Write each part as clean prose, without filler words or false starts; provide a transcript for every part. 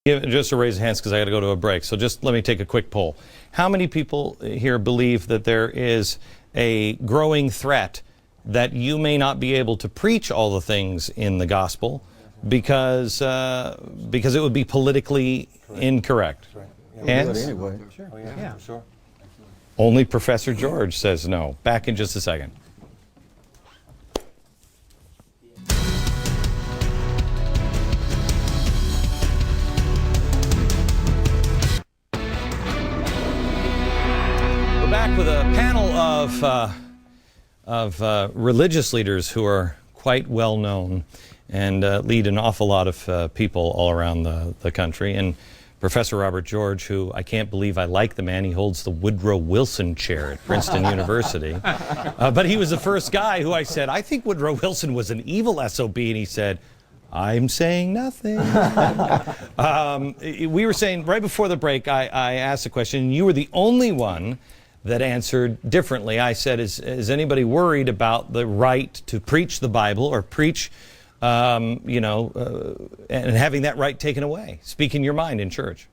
Just a raise of hands because I got to go to a break. So just let me take a quick poll. How many people here believe that there is a growing threat that you may not be able to preach all the things in the gospel because it would be politically incorrect? Hands? Anyway. Sure. Oh, yeah, sure. Only Professor George says no. Back in just a second. Back with a panel of religious leaders who are quite well known and lead an awful lot of people all around the country. And Professor Robert George, who I can't believe I like the man. He holds the Woodrow Wilson Chair at Princeton University. But he was the first guy who I said, I think Woodrow Wilson was an evil SOB. And he said, I'm saying nothing. We were saying right before the break, I asked a question, and you were the only one that answered differently. I said, is anybody worried about the right to preach the Bible or preach, and having that right taken away, speaking your mind in church?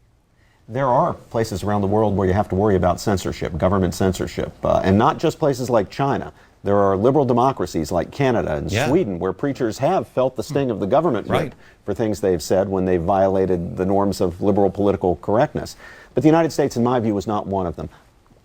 There are places around the world where you have to worry about censorship, government censorship, and not just places like China. There are liberal democracies like Canada and Sweden where preachers have felt the sting of the government for things they've said when they've violated the norms of liberal political correctness. But the United States, in my view, is not one of them.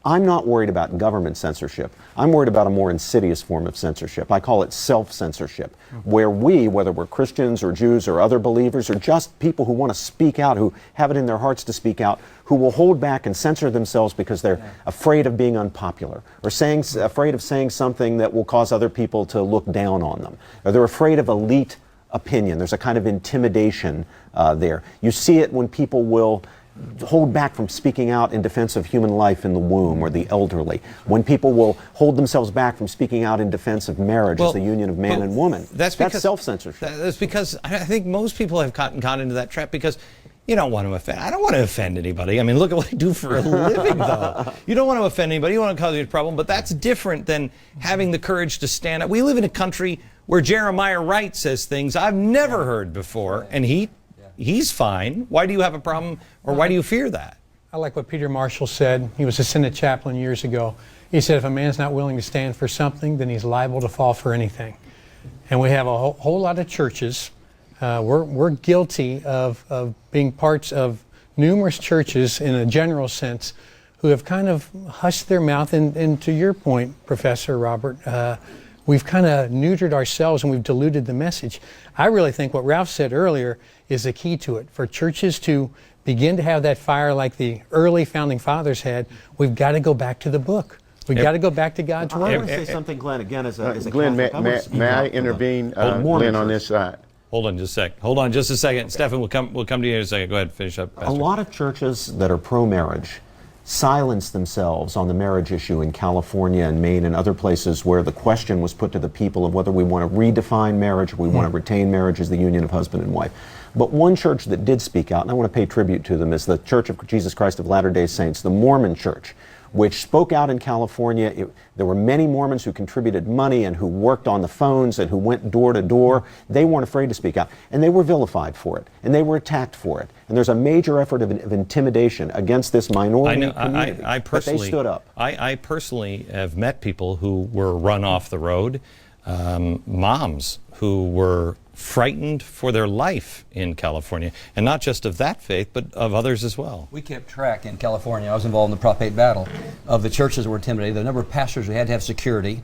I'm not worried about government censorship. I'm worried about a more insidious form of censorship. I call it self-censorship, where we, whether we're Christians or Jews or other believers or just people who want to speak out, who have it in their hearts to speak out, who will hold back and censor themselves because they're afraid of being unpopular or afraid of saying something that will cause other people to look down on them, or they're afraid of elite opinion. There's a kind of intimidation there. You see it when people will hold back from speaking out in defense of human life in the womb or the elderly, when people will hold themselves back from speaking out in defense of marriage as the union of man and woman. That's self-censorship. That's because I think most people have gotten into that trap because you don't want to offend. I don't want to offend anybody. I mean, look at what I do for a living, though. You don't want to offend anybody. You don't want to cause any problem, but that's different than having the courage to stand up. We live in a country where Jeremiah Wright says things I've never heard before, and he's fine. Why do you have a problem, or why do you fear that? I like what Peter Marshall said. He was a Senate chaplain years ago. He said, if a man's not willing to stand for something, then he's liable to fall for anything. And we have a whole lot of churches. We're guilty of being parts of numerous churches in a general sense who have kind of hushed their mouth. And to your point, Professor Robert, we've kind of neutered ourselves and we've diluted the message. I really think what Ralph said earlier is the key to it. For churches to begin to have that fire like the early founding fathers had, we've got to go back to the book. We've got to go back to God's Word. I want to say something, Glenn, again, as a Glenn, Catholic. may I intervene, Glenn, on this side? Hold on just a sec. Hold on just a second. Okay. Stephen, we'll come to you in a second. Go ahead, finish up. Pastor. A lot of churches that are pro-marriage silence themselves on the marriage issue in California and Maine and other places where the question was put to the people of whether we want to redefine marriage or we want to retain marriage as the union of husband and wife. But one church that did speak out, and I want to pay tribute to them, is the Church of Jesus Christ of Latter-day Saints, the Mormon Church, which spoke out in California. There were many Mormons who contributed money and who worked on the phones and who went door to door. They weren't afraid to speak out, and they were vilified for it, and they were attacked for it. And there's a major effort of intimidation against this minority community. I personally, but they stood up. I personally have met people who were run off the road, moms who were frightened for their life in California, and not just of that faith, but of others as well. We kept track in California. I was involved in the Prop 8 battle of the churches that were intimidated. The number of pastors we had to have security.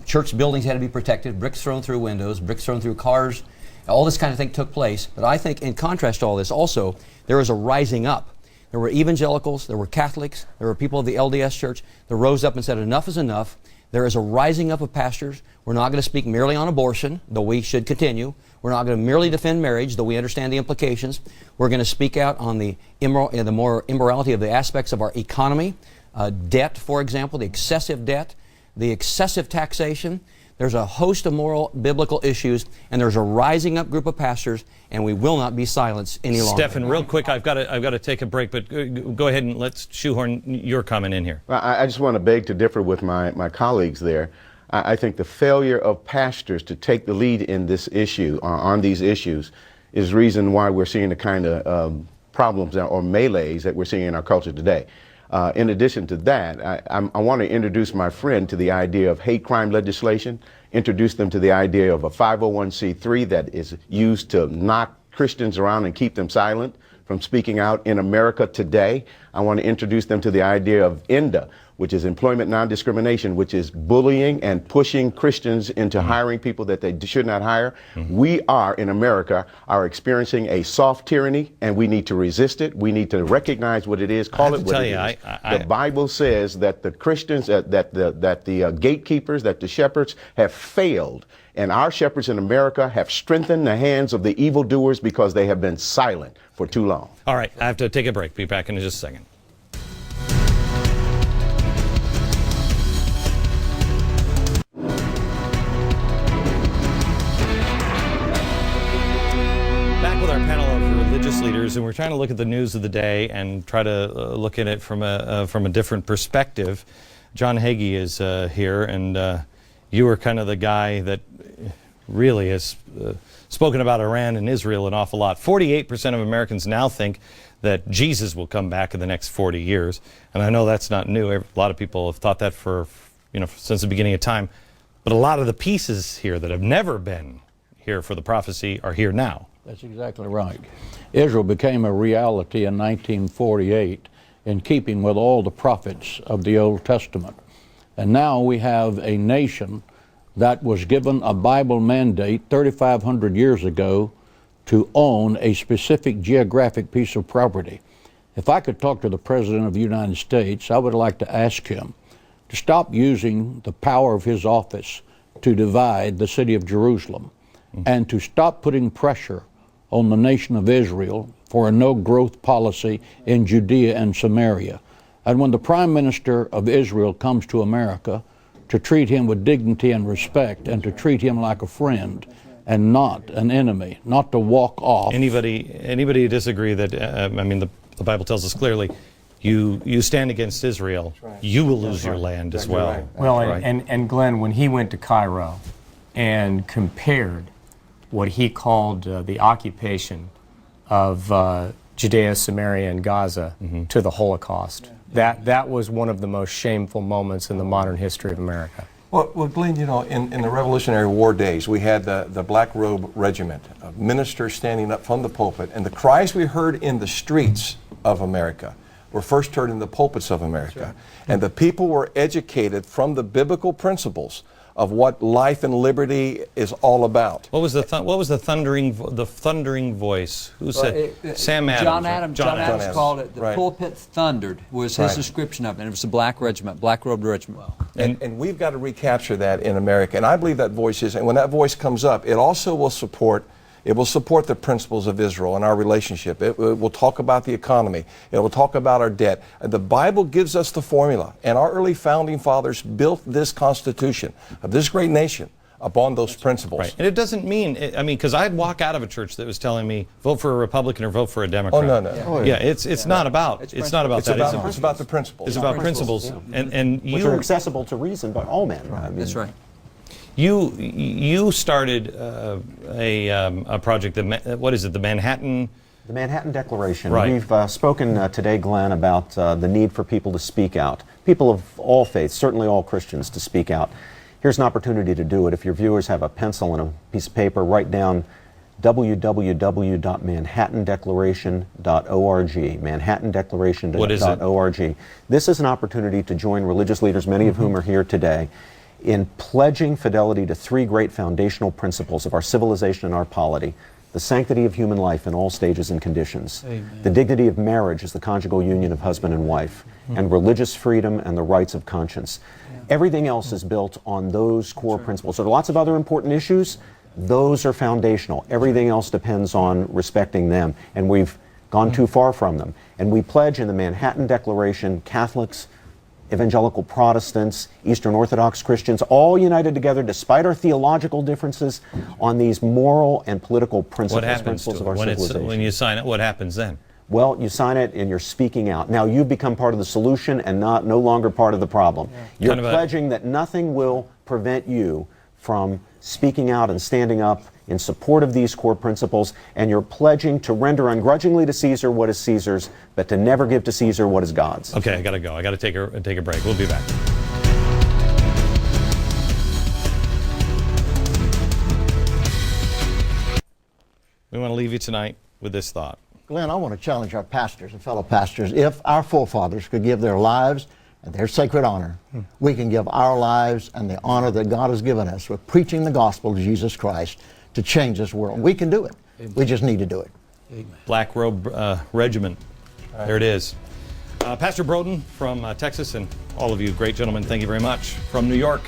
Church buildings had to be protected, bricks thrown through windows, bricks thrown through cars. All this kind of thing took place. But I think in contrast to all this also, there was a rising up. There were evangelicals, there were Catholics, there were people of the LDS Church that rose up and said enough is enough. There is a rising up of pastors. We're not going to speak merely on abortion, though we should continue. We're not going to merely defend marriage, though we understand the implications. We're going to speak out on the more immorality of the aspects of our economy, debt, for example, the excessive debt, the excessive taxation. There's a host of moral, biblical issues, and there's a rising up group of pastors, and we will not be silenced any longer. Stephen, real quick, I've got to take a break, but go ahead and let's shoehorn your comment in here. I just want to beg to differ with my colleagues there. I think the failure of pastors to take the lead in this issue, on these issues, is reason why we're seeing the kind of problems or melees that we're seeing in our culture today. In addition to that, I want to introduce my friend to the idea of hate crime legislation, introduce them to the idea of a 501c3 that is used to knock Christians around and keep them silent from speaking out in America today. I want to introduce them to the idea of ENDA, which is employment non-discrimination, which is bullying and pushing Christians into hiring people that they should not hire. We are, in America, are experiencing a soft tyranny, and we need to resist it. We need to recognize what it is, call it what it is. The Bible says that the Christians, that the gatekeepers, that the shepherds have failed. And our shepherds in America have strengthened the hands of the evildoers because they have been silent for too long. All right, I have to take a break. Be back in just a second. Back with our panel of religious leaders, and we're trying to look at the news of the day and try to look at it from a different perspective. John Hagee is here, and you were kind of the guy that really has spoken about Iran and Israel an awful lot. 48% of Americans now think that Jesus will come back in the next 40 years. And I know that's not new. A lot of people have thought that for, since the beginning of time. But a lot of the pieces here that have never been here for the prophecy are here now. That's exactly right. Israel became a reality in 1948 in keeping with all the prophets of the Old Testament. And now we have a nation that was given a Bible mandate 3,500 years ago to own a specific geographic piece of property. If I could talk to the President of the United States, I would like to ask him to stop using the power of his office to divide the city of Jerusalem and to stop putting pressure on the nation of Israel for a no-growth policy in Judea and Samaria. And when the Prime Minister of Israel comes to America, to treat him with dignity and respect and to treat him like a friend and not an enemy, not to walk off. Anybody disagree that, the Bible tells us clearly, you stand against Israel, you will lose your land as well. Right. Well, and Glenn, when he went to Cairo and compared what he called the occupation of Judea, Samaria, and Gaza to the Holocaust, that was one of the most shameful moments in the modern history of America. Well, Glenn, in the Revolutionary War days, we had the Black Robe Regiment, ministers standing up from the pulpit, and the cries we heard in the streets of America were first heard in the pulpits of America. Right. And the people were educated from the biblical principles of what life and liberty is all about. What was the thundering voice? Who said? Sam Adams. John Adams called it the right. pulpit thundered was his description of it. And it was a black regiment, black robed regiment. Wow. And we've got to recapture that in America. And I believe that voice is, and when that voice comes up, it also will support the principles of Israel and our relationship. It will talk about the economy. It will talk about our debt. The Bible gives us the formula, and our early founding fathers built this Constitution of this great nation upon those principles. Right. And it doesn't mean, because I'd walk out of a church that was telling me, vote for a Republican or vote for a Democrat. Oh, no. Yeah, it's not about that. It's about the principles. It's about principles. And which are accessible to reason by all men. Right. That's right. You started a project, what is it, the Manhattan? The Manhattan Declaration. Right. We've spoken today, Glenn, about the need for people to speak out. People of all faiths, certainly all Christians, to speak out. Here's an opportunity to do it. If your viewers have a pencil and a piece of paper, write down www.manhattandeclaration.org. Manhattandeclaration.org. This is an opportunity to join religious leaders, many of whom are here today, in pledging fidelity to three great foundational principles of our civilization and our polity: the sanctity of human life in all stages and conditions, the dignity of marriage as the conjugal union of husband and wife, and religious freedom and the rights of conscience. Everything else is built on those core principles. So there are lots of other important issues. Those are foundational. Everything else depends on respecting them, and we've gone too far from them. And we pledge in the Manhattan Declaration, Catholics, Evangelical Protestants, Eastern Orthodox Christians, all united together despite our theological differences on these moral and political principles of our civilization. When you sign it, what happens then? Well, you sign it and you're speaking out. Now you become part of the solution and no longer part of the problem. You're pledging that nothing will prevent you from speaking out and standing up in support of these core principles, and you're pledging to render ungrudgingly to Caesar what is Caesar's, but to never give to Caesar what is God's. Okay, I got to go. I got to take a break. We'll be back. We want to leave you tonight with this thought. Glenn, I want to challenge our pastors and fellow pastors. If our forefathers could give their lives and their sacred honor, we can give our lives and the honor that God has given us with preaching the gospel of Jesus Christ to change this world. We can do it. Amen. We just need to do it. Amen. Black Robe Regiment. Right. There it is. Pastor Broden from Texas, and all of you great gentlemen, thank you very much. From New York,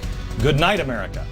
good night, America.